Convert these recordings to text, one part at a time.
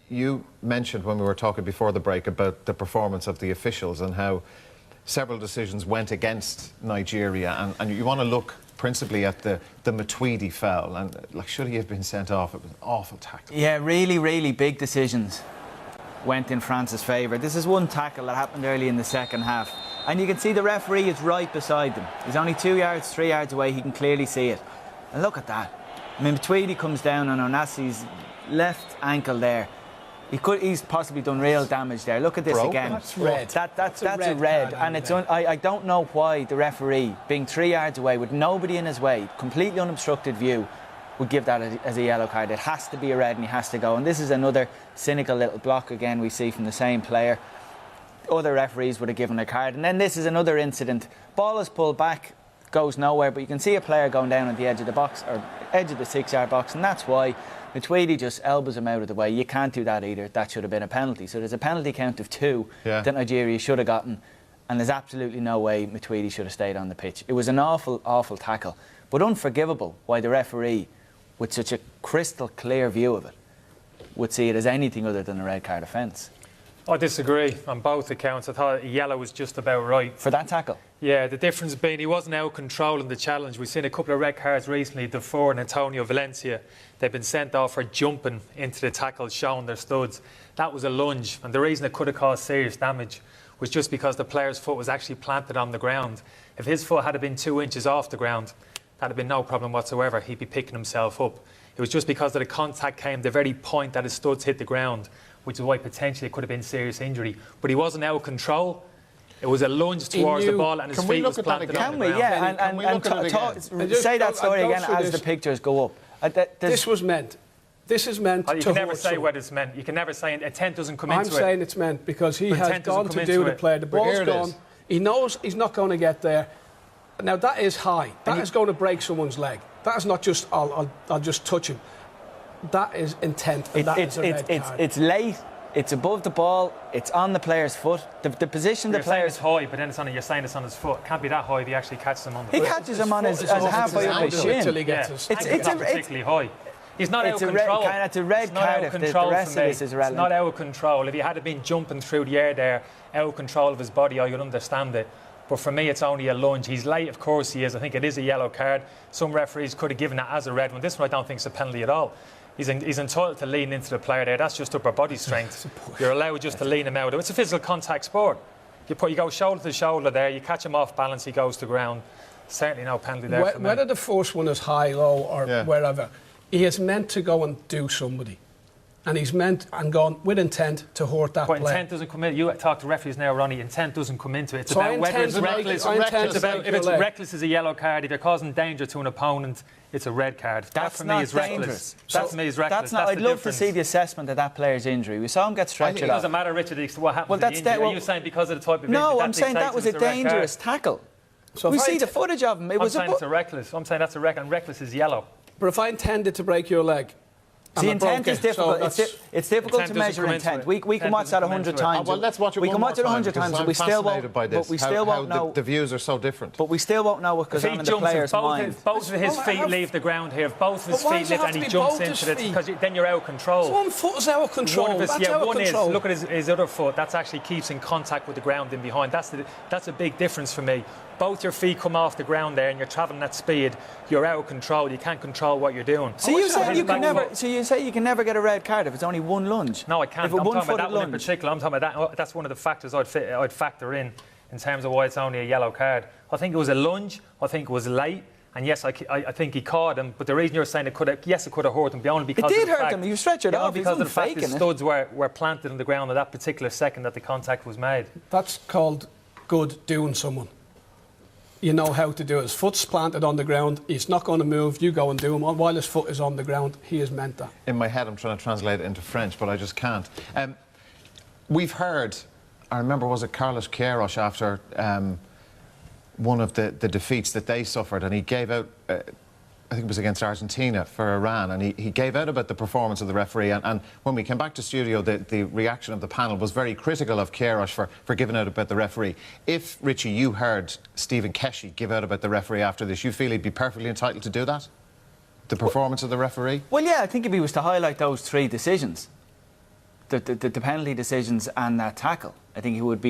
you mentioned when we were talking before the break about the performance of the officials and how several decisions went against Nigeria, and you want to look principally at the Matuidi foul, and like, should he have been sent off? It was an awful tackle. Yeah, really, really big decisions went in France's favour. This is one tackle that happened early in the second half, and you can see the referee is right beside them. He's only 2 yards, 3 yards away. He can clearly see it. And look at that. I mean, Matuidi comes down on Onassi's left ankle there. He's possibly done real damage there. Look at this again. That's red. That's a red. And it's I don't know why the referee, being 3 yards away with nobody in his way, completely unobstructed view, would give that as a yellow card. It has to be a red and he has to go. And this is another cynical little block again we see from the same player. Other referees would have given a card. And then this is another incident. Ball is pulled back, goes nowhere, but you can see a player going down at the edge of the box, or edge of the 6 yard box, and that's why Matuidi just elbows him out of the way. You can't do that either. That should have been a penalty. So there's a penalty count of 2 that Nigeria should have gotten, and there's absolutely no way Matuidi should have stayed on the pitch. It was an awful, awful tackle, but unforgivable why the referee, with such a crystal clear view of it, would see it as anything other than a red card offence. I disagree on both accounts. I thought yellow was just about right. For that tackle? Yeah, the difference being he wasn't out controlling the challenge. We've seen a couple of red cards recently, Defoe and Antonio Valencia. They've been sent off for jumping into the tackle, showing their studs. That was a lunge, and the reason it could have caused serious damage was just because the player's foot was actually planted on the ground. If his foot had been 2 inches off the ground, that'd have been no problem whatsoever. He'd be picking himself up. It was just because of the contact came the very point that his studs hit the ground, which is why potentially it could have been serious injury. But he wasn't out of control. It was a lunge towards the ball, and his feet was planted on the ground. Can we? Yeah, say that story again as the pictures go up. This was meant. This is meant to. You can never say what it's meant. You can never say intent doesn't come into it. I'm saying it's meant because he has gone to do the play. The ball's gone. He knows he's not going to get there. Now that is high. That is going to break someone's leg. That is not just I'll just touch him. That is intent. And that is a red card. It's late. It's above the ball. It's on the player's foot. The position the player's is high, but then it's on. You're saying it's on his foot. It can't be that high if he actually catches him on the foot. He catches him on his halfway up his shin. It's not particularly high. He's not out of control. It's a red card if the rest of this is irrelevant. It's not out of control. If he had been jumping through the air there, out of control of his body, I could understand it. But for me, it's only a lunge. He's late, of course he is. I think it is a yellow card. Some referees could have given it as a red one. This one I don't think is a penalty at all. He's entitled to lean into the player there. That's just upper body strength. You're allowed just to lean him out. It's a physical contact sport. You go shoulder to shoulder there. You catch him off balance, he goes to ground. Certainly no penalty there for me. Whether the first one is high, low, or wherever, he is meant to go and do somebody. And he's meant and gone with intent to hurt that player. But intent doesn't come in. You talk to referees now, Ronnie. Intent doesn't come into it. It's about whether it's reckless. If it's reckless, is a yellow card. If they're causing danger to an opponent, it's a red card. That for me is reckless. That for me is reckless. I'd love to see the assessment of that player's injury. We saw him get stretchered off. It doesn't matter, Richard, what happened to the injury. Are you saying because of the type of injury? No, I'm saying that was a dangerous tackle. So we see the footage of him. I'm saying it's a reckless. I'm saying that's a reckless, and reckless is yellow. But if I intended to break your leg, see, intent is difficult. So it's difficult to measure intent. We can watch that 100 times. Well, let's watch it. We can watch it 100 times, and we still won't. But we still won't know. The views are so different. But we still won't know what goes on in the player's mind. Both of his feet leave the ground here. If both of his feet lift and he jumps into it, because then you're out of control. One foot is out of control. One is. Look at his other foot. That's actually keeps in contact with the ground in behind. That's a big difference for me. Both your feet come off the ground there, and you're travelling at speed. You're out of control. You can't control what you're doing. So you say you can never. So you say you can never get a red card if it's only one lunge. No, I can't. I'm talking about that one in particular. I'm talking about that. That's one of the factors I'd factor in terms of why it's only a yellow card. I think it was a lunge. I think it was late. And yes, I think he caught him. But the reason you're saying it could have hurt him, only because it did hurt him. You stretched it off. Because of the fact his studs were planted in the ground at that particular second that the contact was made. That's called good doing someone. You know how to do it. His foot's planted on the ground. He's not going to move. You go and do him. While his foot is on the ground, he has meant that. In my head, I'm trying to translate it into French, but I just can't. We've heard, I remember, was it Carlos Queiroz after one of the defeats that they suffered, and he gave out, I think it was against Argentina for Iran, and he gave out about the performance of the referee, and when we came back to studio, the reaction of the panel was very critical of Queiroz for giving out about the referee. If, Richie, you heard Stephen Keshi give out about the referee after this, you feel he'd be perfectly entitled to do that? The performance of the referee? Well, yeah, I think if he was to highlight those 3 decisions, the penalty decisions and that tackle. I think he would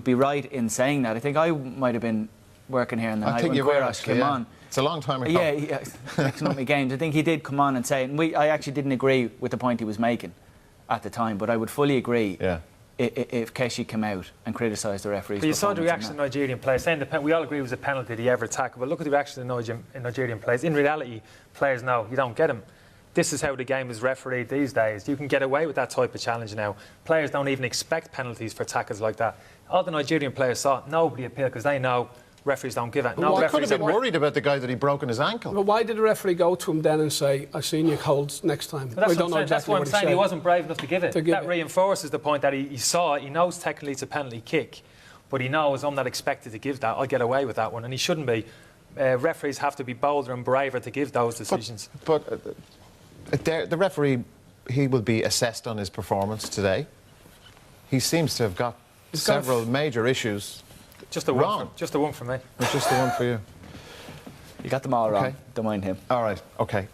be right in saying that. I think I might have been working here in the night when Queiroz came on. It's a long time ago. Yeah, mixing up my games. I think he did come on and say it. And I actually didn't agree with the point he was making at the time, but I would fully agree if Keshi came out and criticised the referees. But you saw the reaction of the Nigerian players saying we all agree it was a penalty that he ever tackled, but look at the reaction of the Nigerian players. In reality, players know you don't get him. This is how the game is refereed these days. You can get away with that type of challenge now. Players don't even expect penalties for tackles like that. All the Nigerian players saw, nobody appealed because they know referees don't give it. No, I could have been worried about the guy that he'd broken his ankle. But why did the referee go to him then and say, "I've seen you hold next time"? That's what I'm saying. He wasn't brave enough to give it. That reinforces the point that he saw it. He knows technically it's a penalty kick, but he knows I'm not expected to give that. I'll get away with that one, and he shouldn't be. Referees have to be bolder and braver to give those decisions. But the referee, he will be assessed on his performance today. He seems to have got several major issues. Just the one. Just the one for me. It's just the one for you. You got them all wrong. Don't mind him. All right. Okay.